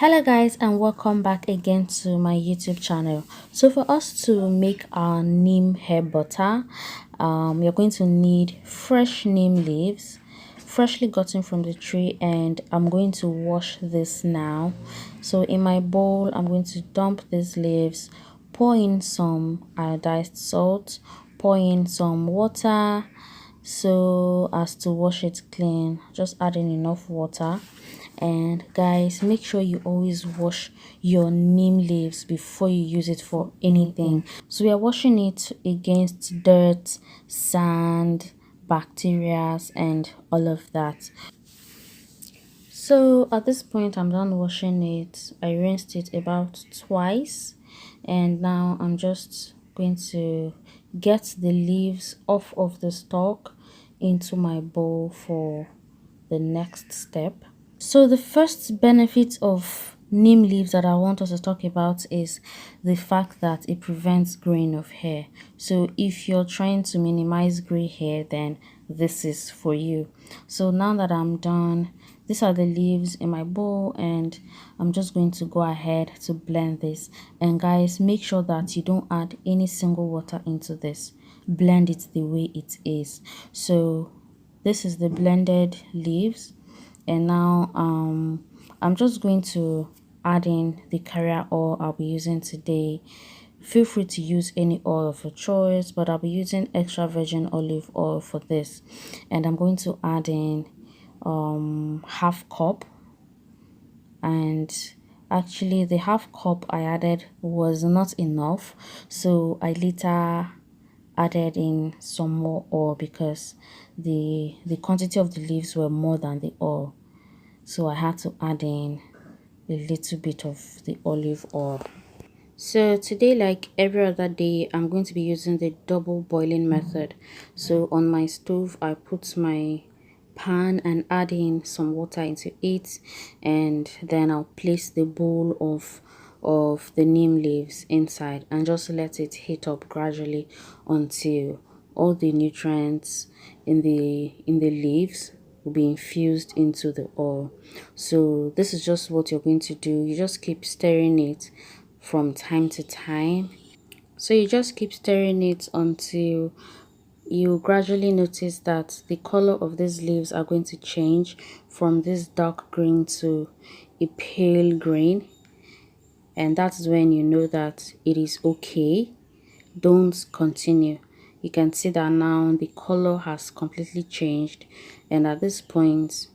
Hello guys, and welcome back again to my YouTube channel. So for us to make our neem hair butter, you're going to need fresh neem leaves, freshly gotten from the tree, and I'm going to wash this now. So in my bowl, I'm going to dump these leaves, pour in some iodized salt, pour in some water so as to wash it clean. Just add in enough water. And guys, make sure you always wash your neem leaves before you use it for anything. So we are washing it against dirt, sand, bacteria, and all of that. So at this point, I'm done washing it. I rinsed it about twice, and now I'm just going to get the leaves off of the stalk into my bowl for the next step. So the first benefit of neem leaves that I want us to talk about is the fact that it prevents graying of hair. So if you're trying to minimize gray hair, then this is for you. So now that I'm done, these are the leaves in my bowl, and I'm just going to go ahead to blend this. And guys, make sure that you don't add any single water into this. Blend it the way it is. So this is the blended leaves. And now I'm just going to add in the carrier oil I'll be using today. Feel free to use any oil of your choice, but I'll be using extra virgin olive oil for this. And I'm going to add in half cup, and actually the half cup I added was not enough, so I later added in some more oil because the quantity of the leaves were more than the oil, so I had to add in a little bit of the olive oil. So today, like every other day, I'm going to be using the double boiling method. So on my stove, I put my pan and add in some water into it, and then I'll place the bowl of the neem leaves inside and just let it heat up gradually until all the nutrients in the leaves will be infused into the oil. So this is just what you're going to do. You just keep stirring it from time to time. So you just keep stirring it until you gradually notice that the color of these leaves are going to change from this dark green to a pale green, and that's when you know that it is okay. Don't continue. You can see that now the color has completely changed, and at this point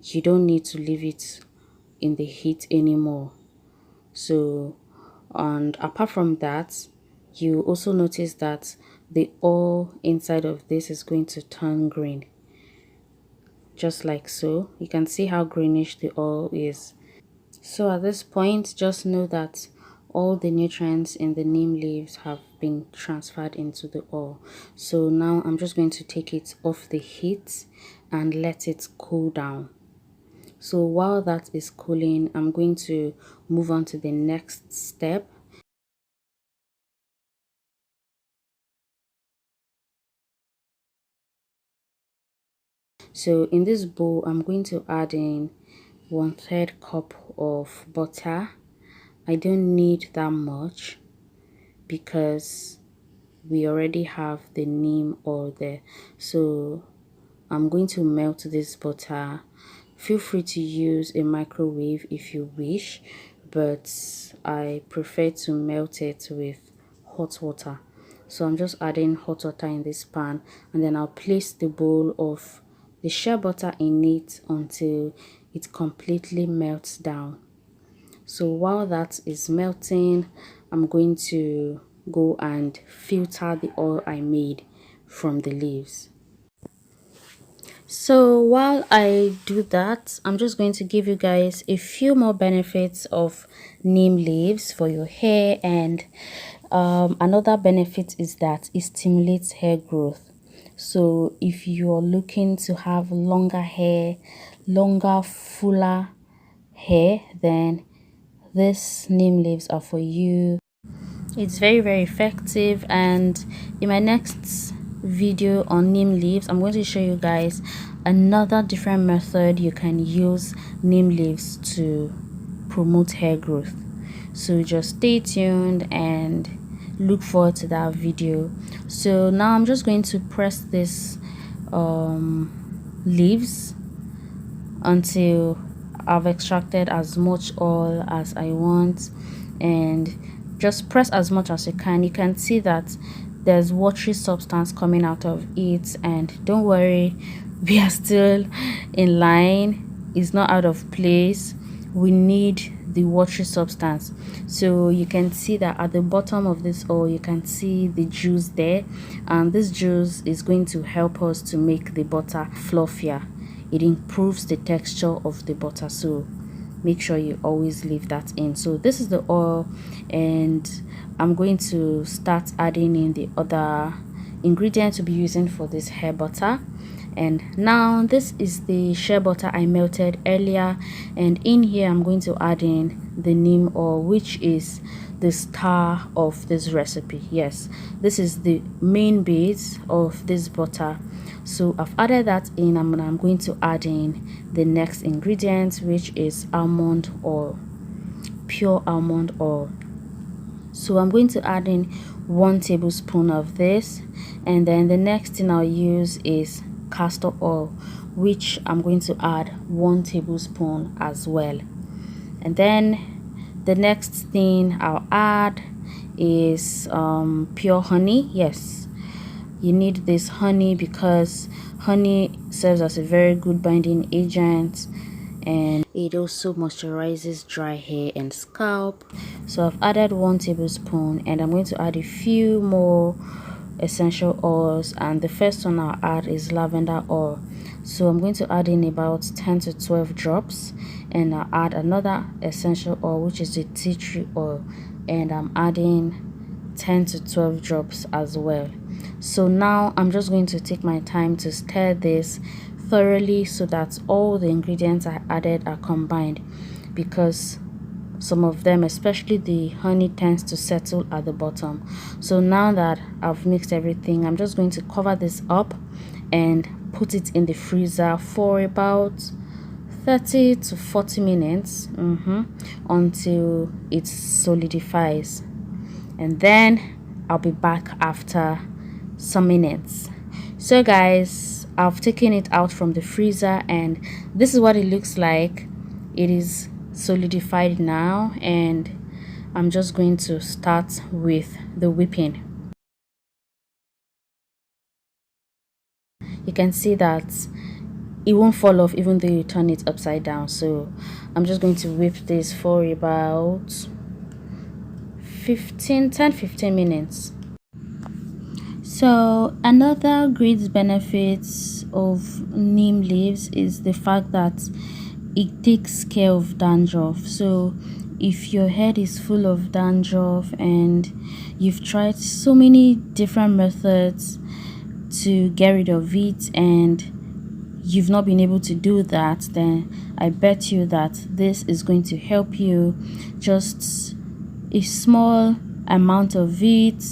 you don't need to leave it in the heat anymore. So, and apart from that, you also notice that the oil inside of this is going to turn green, just like so. You can see how greenish the oil is. So at this point, just know that all the nutrients in the neem leaves have been transferred into the oil. So now I'm just going to take it off the heat and let it cool down. So while that is cooling, I'm going to move on to the next step. So in this bowl, I'm going to add in 1/3 cup of butter. I don't need that much because we already have the neem oil there. So I'm going to melt this butter. Feel free to use a microwave if you wish, but I prefer to melt it with hot water. So I'm just adding hot water in this pan, and then I'll place the bowl of the shea butter in it until it completely melts down. So while that is melting, I'm going to go and filter the oil I made from the leaves. So while I do that, I'm just going to give you guys a few more benefits of neem leaves for your hair. And another benefit is that it stimulates hair growth. So if you're looking to have longer hair, longer, fuller hair, then these neem leaves are for you. It's very effective, and in my next video on neem leaves, I'm going to show you guys another different method you can use neem leaves to promote hair growth. So just stay tuned and look forward to that video. So now I'm just going to press this leaves until I've extracted as much oil as I want, and just press as much as you can. You can see that there's watery substance coming out of it, and don't worry, we are still in line. It's not out of place. We need the watery substance. So you can see that at the bottom of this oil you can see the juice there, and this juice is going to help us to make the butter fluffier. It improves the texture of the butter, so make sure you always leave that in. So this is the oil, and I'm going to start adding in the other ingredients to be using for this hair butter. And now this is the shea butter I melted earlier, and in here I'm going to add in the neem oil, which is the star of this recipe. Yes, this is the main base of this butter. So I've added that in, and I'm going to add in the next ingredient, which is almond oil, pure almond oil. So I'm going to add in 1 tablespoon of this, and then the next thing I'll use is castor oil, which I'm going to add 1 tablespoon as well. And then the next thing I'll add is pure honey. Yes, you need this honey because honey serves as a very good binding agent, and it also moisturizes dry hair and scalp. So I've added 1 tablespoon, and I'm going to add a few more essential oils, and the first one I'll add is lavender oil. So I'm going to add in about 10 to 12 drops, and I'll add another essential oil, which is the tea tree oil, and I'm adding 10 to 12 drops as well. So now I'm just going to take my time to stir this thoroughly so that all the ingredients I added are combined, because some of them, especially the honey, tends to settle at the bottom. So now that I've mixed everything, I'm just going to cover this up and put it in the freezer for about 30 to 40 minutes until it solidifies, and then I'll be back after some minutes. So guys, I've taken it out from the freezer, and this is what it looks like. It is solidified now, and I'm just going to start with the whipping. You can see that it won't fall off even though you turn it upside down. So I'm just going to whip this for about 10-15 minutes. So another great benefit of neem leaves is the fact that it takes care of dandruff. So if your head is full of dandruff and you've tried so many different methods to get rid of it and you've not been able to do that, then I bet you that this is going to help you. Just a small amount of it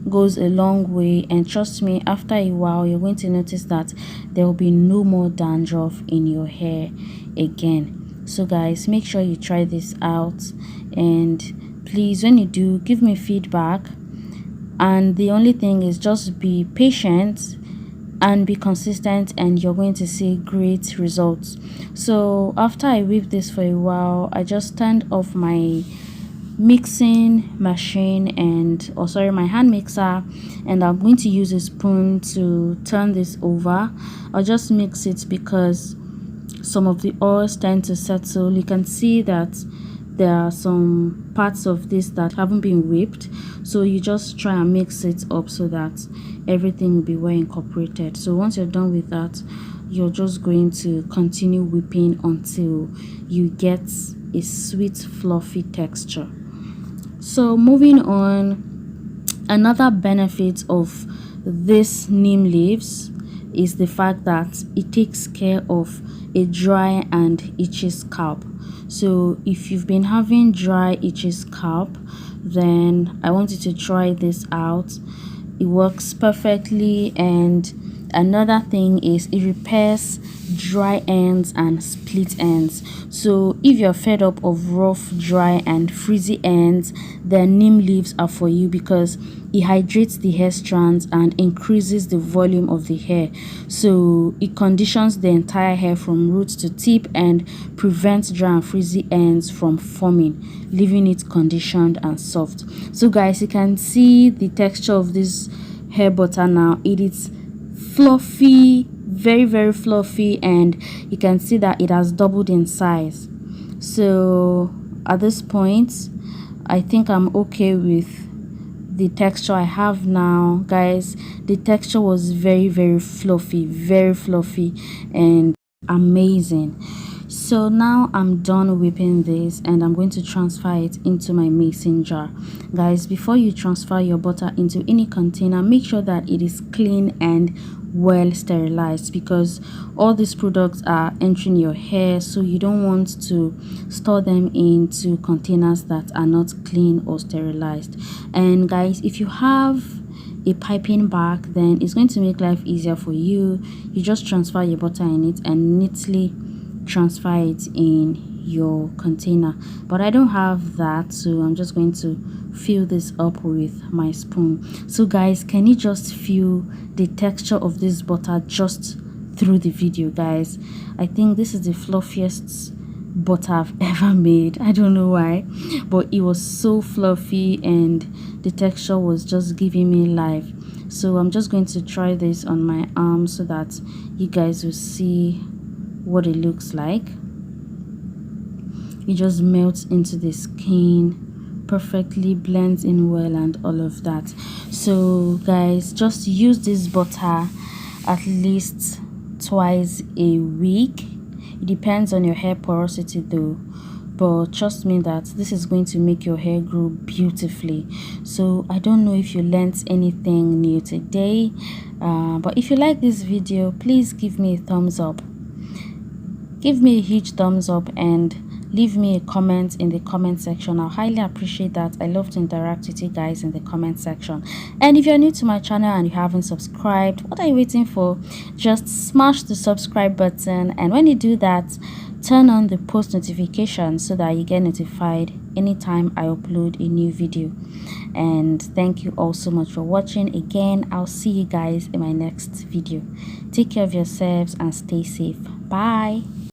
goes a long way, and trust me, after a while you're going to notice that there will be no more dandruff in your hair again. So guys, make sure you try this out, and please, when you do, give me feedback. And the only thing is just be patient and be consistent, and you're going to see great results. So after I whip this for a while, I just turned off my mixing machine and my hand mixer, and I'm going to use a spoon to turn this over. I'll just mix it because some of the oils tend to settle. You can see that there are some parts of this that haven't been whipped, so you just try and mix it up so that everything will be well incorporated. So once you're done with that, you're just going to continue whipping until you get a sweet fluffy texture. So moving on, another benefit of this neem leaves is the fact that it takes care of a dry and itchy scalp. So if you've been having dry itchy scalp, then I want you to try this out. It works perfectly, and Another thing is it repairs dry ends and split ends. So if you're fed up of rough, dry and frizzy ends, then neem leaves are for you, because it hydrates the hair strands and increases the volume of the hair. So it conditions the entire hair from roots to tip and prevents dry and frizzy ends from forming, leaving it conditioned and soft. So guys, you can see the texture of this hair butter now. It is fluffy, very fluffy, and you can see that it has doubled in size. So at this point, I think I'm okay with the texture I have now. Guys, the texture was very fluffy, very fluffy and amazing. So now I'm done whipping this, and I'm going to transfer it into my mason jar. Guys, before you transfer your butter into any container, make sure that it is clean and well sterilized, because all these products are entering your hair, so you don't want to store them into containers that are not clean or sterilized. And guys, if you have a piping bag, then it's going to make life easier for you. You just transfer your butter in it and neatly transfer it in your container. But I don't have that, so I'm just going to fill this up with my spoon. So guys, can you just feel the texture of this butter just through the video? Guys, I think this is the fluffiest butter I've ever made. I don't know why, but it was so fluffy and the texture was just giving me life. So I'm just going to try this on my arm so that you guys will see what it looks like. It just melts into the skin perfectly, blends in well and all of that. So guys, just use this butter at least twice a week. It depends on your hair porosity though, but trust me that this is going to make your hair grow beautifully. So I don't know if you learned anything new today, but if you like this video, please give me a thumbs up. Give me a huge thumbs up and leave me a comment in the comment section. I'll highly appreciate that. I love to interact with you guys in the comment section. And if you're new to my channel and you haven't subscribed, what are you waiting for? Just smash the subscribe button, and when you do that, turn on the post notification so that you get notified anytime I upload a new video. And thank you all so much for watching. Again, I'll see you guys in my next video. Take care of yourselves and stay safe. Bye.